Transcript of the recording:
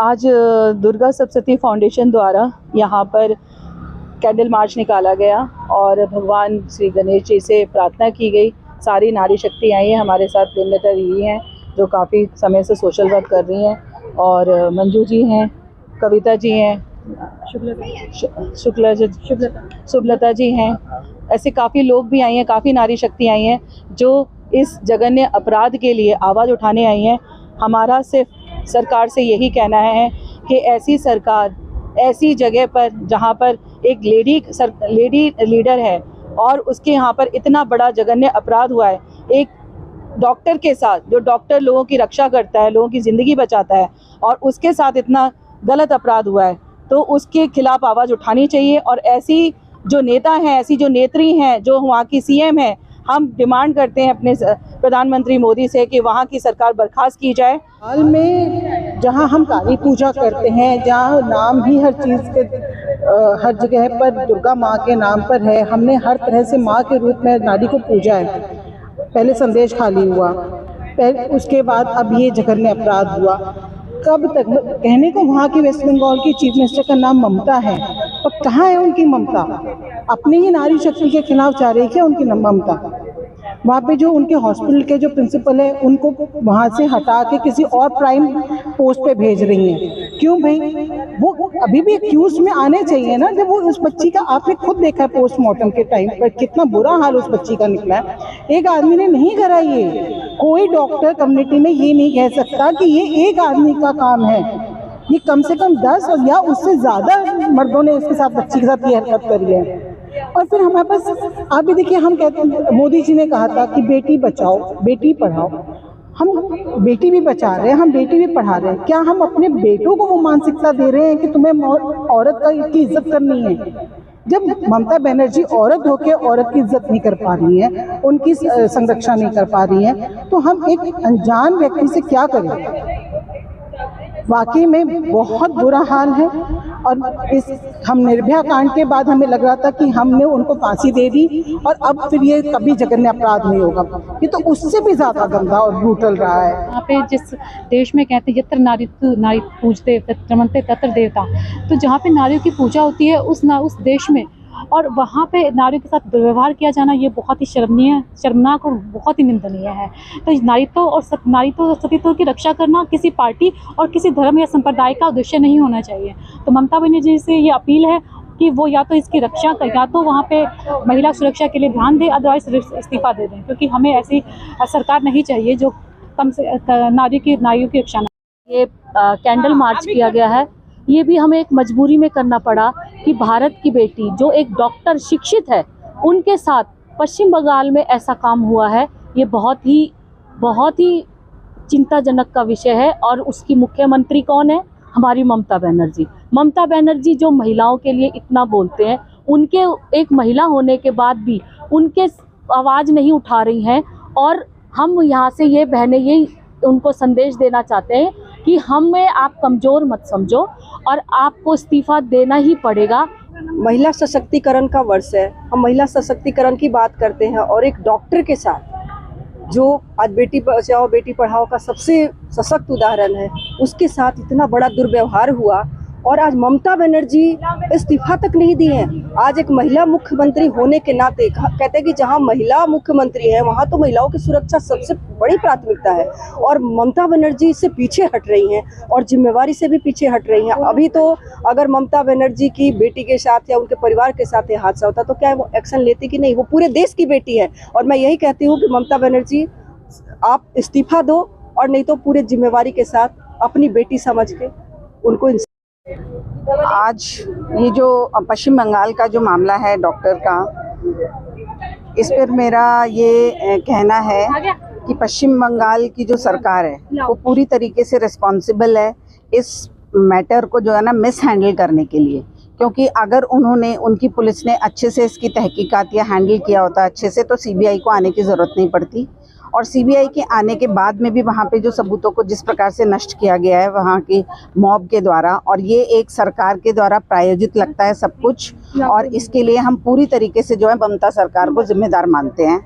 आज दुर्गा सप्तशती फाउंडेशन द्वारा यहाँ पर कैंडल मार्च निकाला गया और भगवान श्री गणेश जी से प्रार्थना की गई। सारी नारी शक्ति आई है, हमारे साथ प्रेमलता दीदी हैं जो काफ़ी समय से सोशल वर्क कर रही हैं, और मंजू जी हैं, कविता जी हैं, शुभलता जी हैं। ऐसे काफ़ी लोग भी आई हैं, काफ़ी नारी शक्ति आई हैं जो इस जघन्य अपराध के लिए आवाज़ उठाने आई हैं। हमारा सिर्फ सरकार से यही कहना है कि ऐसी सरकार ऐसी जगह पर जहाँ पर एक लेडी लीडर है और उसके यहाँ पर इतना बड़ा जघन्य अपराध हुआ है, एक डॉक्टर के साथ, जो डॉक्टर लोगों की रक्षा करता है, लोगों की ज़िंदगी बचाता है, और उसके साथ इतना गलत अपराध हुआ है, तो उसके खिलाफ आवाज़ उठानी चाहिए। और ऐसी जो नेता हैं, ऐसी जो नेत्री हैं, जो वहाँ की सीएम हैं, हम डिमांड करते हैं अपने प्रधानमंत्री मोदी से कि वहाँ की सरकार बर्खास्त की जाए। हाल में जहाँ हम काली पूजा करते हैं, जहाँ नाम भी हर चीज़ के हर जगह पर दुर्गा माँ के नाम पर है, हमने हर तरह से माँ के रूप में नारी को पूजा है। पहले संदेश खाली हुआ, उसके बाद अब ये जघन्य अपराध हुआ। कब तक कहने को वहाँ की वेस्ट बंगाल की चीफ मिनिस्टर का नाम ममता है, पर कहाँ है उनकी ममता? अपनी ही नारी शक्ति के खिलाफ जा रही है उनकी ममता। वहाँ पे जो उनके हॉस्पिटल के जो प्रिंसिपल है उनको वहाँ से हटा के किसी और प्राइम पोस्ट पे भेज रही हैं। क्यों भाई? वो अभी भी एक्यूज में आने चाहिए ना। जब वो उस बच्ची का आपने खुद देखा है पोस्टमार्टम के टाइम पर कितना बुरा हाल उस बच्ची का निकला है। एक आदमी ने नहीं करा ये। कोई डॉक्टर कम्युनिटी में ये नहीं कह सकता कि ये एक आदमी का काम है। ये कम से कम 10 या उससे ज़्यादा मर्दों ने उसके साथ, बच्ची के साथ ये हरकत करी है। और फिर हमारे पास आप भी देखिए, हम कहते हैं, मोदी जी ने कहा था कि बेटी बचाओ बेटी पढ़ाओ। हम बेटी भी बचा रहे हैं, हम बेटी भी पढ़ा रहे हैं। क्या हम अपने बेटों को वो मानसिकता दे रहे हैं कि तुम्हें औरत की इज्जत करनी है? जब ममता बनर्जी औरत होकर औरत की इज्जत नहीं कर पा रही है, उनकी संरक्षा नहीं कर पा रही है, तो हम एक अनजान व्यक्ति से क्या करें? वाकई में बहुत बुरा हाल है। और हम निर्भया कांड के बाद हमें लग रहा था कि हमने उनको फांसी दे दी और अब फिर ये कभी जघन्य अपराध नहीं होगा। ये तो उससे भी ज़्यादा गंदा और ब्रूटल रहा है। यहाँ पे जिस देश में कहते हैं यत्र नारी पूजते रमन्ते तत्र देवता, तो जहाँ पे नारियों की पूजा होती है उस देश में, और वहाँ पे नारियों के साथ दुर्व्यवहार किया जाना, ये बहुत ही शर्मनाक और बहुत ही निंदनीय है। तो नारीत्व और सतीत्व की रक्षा करना किसी पार्टी और किसी धर्म या संप्रदाय का उद्देश्य नहीं होना चाहिए। तो ममता बनर्जी से ये अपील है कि वो या तो इसकी रक्षा कर, या तो वहाँ पे महिला सुरक्षा के लिए ध्यान दें, अदरवाइज इस्तीफा दे दें, क्योंकि हमें ऐसी सरकार नहीं चाहिए जो कम से नारियों की रक्षा न। ये कैंडल मार्च किया गया है, ये भी हमें एक मजबूरी में करना पड़ा कि भारत की बेटी जो एक डॉक्टर शिक्षित है, उनके साथ पश्चिम बंगाल में ऐसा काम हुआ है। ये बहुत ही चिंताजनक का विषय है। और उसकी मुख्यमंत्री कौन है? हमारी ममता बनर्जी। ममता बनर्जी जो महिलाओं के लिए इतना बोलते हैं, उनके एक महिला होने के बाद भी उनके आवाज़ नहीं उठा रही हैं। और हम यहाँ से ये बहनें यही उनको संदेश देना चाहते हैं कि हमें आप कमज़ोर मत समझो और आपको इस्तीफा देना ही पड़ेगा। महिला सशक्तिकरण का वर्ष है, हम महिला सशक्तिकरण की बात करते हैं, और एक डॉक्टर के साथ जो आज बेटी बचाओ बेटी पढ़ाओ का सबसे सशक्त उदाहरण है, उसके साथ इतना बड़ा दुर्व्यवहार हुआ। और आज ममता बनर्जी इस्तीफा तक नहीं दी है। आज एक महिला मुख्यमंत्री होने के नाते कहते हैं कि जहां महिला मुख्यमंत्री है वहां तो महिलाओं की सुरक्षा सबसे बड़ी प्राथमिकता है, और ममता बनर्जी इससे पीछे हट रही हैं और जिम्मेवारी से भी पीछे हट रही हैं। अभी तो अगर ममता बनर्जी की बेटी के साथ या उनके परिवार के साथ ये हादसा होता तो क्या वो एक्शन लेती कि नहीं? वो पूरे देश की बेटी है। और मैं यही कहती हूँ कि ममता बनर्जी आप इस्तीफा दो, और नहीं तो पूरे जिम्मेवारी के साथ अपनी बेटी समझ के उनको। आज ये जो पश्चिम बंगाल का जो मामला है डॉक्टर का, इस पर मेरा ये कहना है कि पश्चिम बंगाल की जो सरकार है वो पूरी तरीके से रिस्पॉन्सिबल है इस मैटर को जो है ना मिस हैंडल करने के लिए। क्योंकि अगर उनकी पुलिस ने अच्छे से इसकी तहकीकात या हैंडल किया होता अच्छे से, तो सीबीआई को आने की ज़रूरत नहीं पड़ती। और सीबीआई के आने के बाद में भी वहाँ पे जो सबूतों को जिस प्रकार से नष्ट किया गया है वहाँ की मॉब के द्वारा, और ये एक सरकार के द्वारा प्रायोजित लगता है सब कुछ, और इसके लिए हम पूरी तरीके से जो है ममता सरकार को जिम्मेदार मानते हैं।